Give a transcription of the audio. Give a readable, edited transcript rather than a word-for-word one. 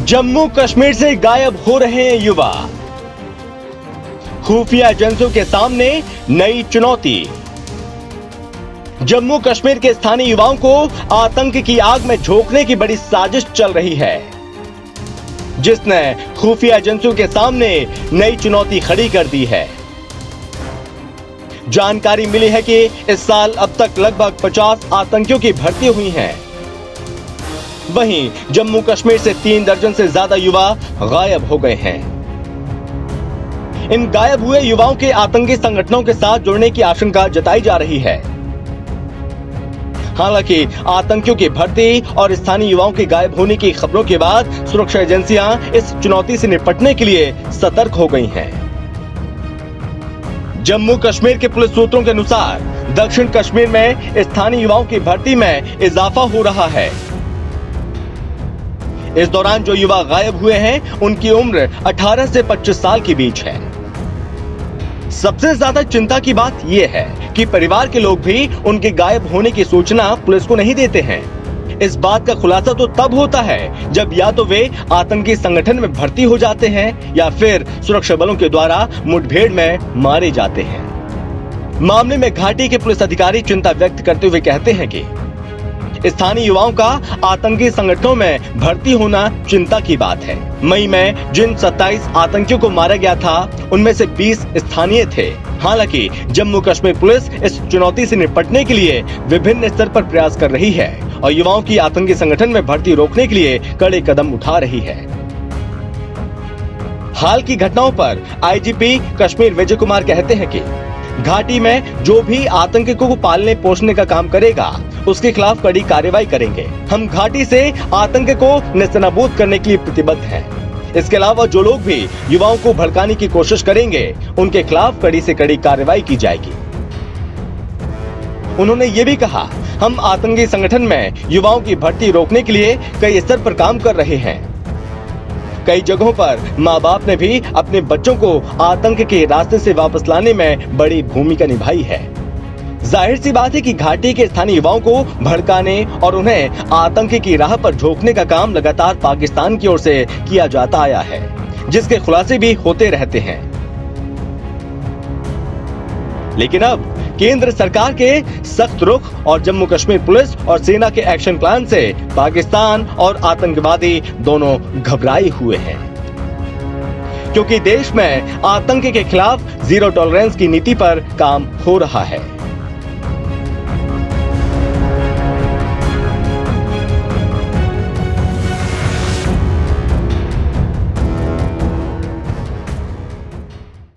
जम्मू कश्मीर से गायब हो रहे हैं युवा। खुफिया एजेंसियों के सामने नई चुनौती। जम्मू कश्मीर के स्थानीय युवाओं को आतंक की आग में झोंकने की बड़ी साजिश चल रही है, जिसने खुफिया एजेंसियों के सामने नई चुनौती खड़ी कर दी है। जानकारी मिली है कि इस साल अब तक लगभग 50 आतंकियों की भर्ती हुई है। वहीं जम्मू कश्मीर से 3 दर्जन से ज्यादा युवा गायब हो गए हैं। इन गायब हुए युवाओं के आतंकी संगठनों के साथ जुड़ने की आशंका जताई जा रही है। हालांकि आतंकियों की भर्ती और स्थानीय युवाओं के गायब होने की खबरों के बाद सुरक्षा एजेंसियां इस चुनौती से निपटने के लिए सतर्क हो गई हैं। जम्मू कश्मीर के पुलिस सूत्रों के अनुसार दक्षिण कश्मीर में स्थानीय युवाओं की भर्ती में इजाफा हो रहा है। इस दौरान जो युवा गायब हुए हैं, उनकी उम्र 18 से 25 साल के बीच है। सबसे ज्यादा चिंता की बात यह है कि परिवार के लोग भी उनके गायब होने की सूचना पुलिस को नहीं देते हैं। इस बात का खुलासा तो तब होता है जब या तो वे आतंकी संगठन में भर्ती हो जाते हैं या फिर सुरक्षा बलों के द्वारा मुठभेड़ में मारे जाते हैं। मामले में घाटी के पुलिस अधिकारी चिंता व्यक्त करते हुए कहते हैं कि स्थानीय युवाओं का आतंकी संगठनों में भर्ती होना चिंता की बात है। मई में जिन 27 आतंकियों को मारा गया था, उनमें से 20 स्थानीय थे। हालांकि जम्मू कश्मीर पुलिस इस चुनौती से निपटने के लिए विभिन्न स्तर पर प्रयास कर रही है और युवाओं की आतंकी संगठन में भर्ती रोकने के लिए कड़े कदम उठा रही है। हाल की घटनाओं पर आईजीपी कश्मीर विजय कुमार कहते हैं कि घाटी में जो भी आतंकियों को पालने पोषने का काम करेगा, उसके खिलाफ कड़ी कार्रवाई करेंगे। हम घाटी से आतंक को नेस्तनाबूद करने के लिए प्रतिबद्ध हैं। इसके अलावा जो लोग भी युवाओं को भड़काने की कोशिश करेंगे, उनके खिलाफ कड़ी से कड़ी कार्रवाई की जाएगी। उन्होंने ये भी कहा, हम आतंकी संगठन में युवाओं की भर्ती रोकने के लिए कई स्तर पर काम कर रहे हैं। कई जगहों पर माँ बाप ने भी अपने बच्चों को आतंक के रास्ते से वापस लाने में बड़ी भूमिका निभाई है। जाहिर सी बात है कि घाटी के स्थानीय युवाओं को भड़काने और उन्हें आतंक की राह पर झोंकने का काम लगातार पाकिस्तान की ओर से किया जाता आया है, जिसके खुलासे भी होते रहते हैं। लेकिन अब केंद्र सरकार के सख्त रुख और जम्मू कश्मीर पुलिस और सेना के एक्शन प्लान से पाकिस्तान और आतंकवादी दोनों घबराए हुए हैं, क्योंकि देश में आतंक के खिलाफ जीरो टॉलरेंस की नीति पर काम हो रहा है।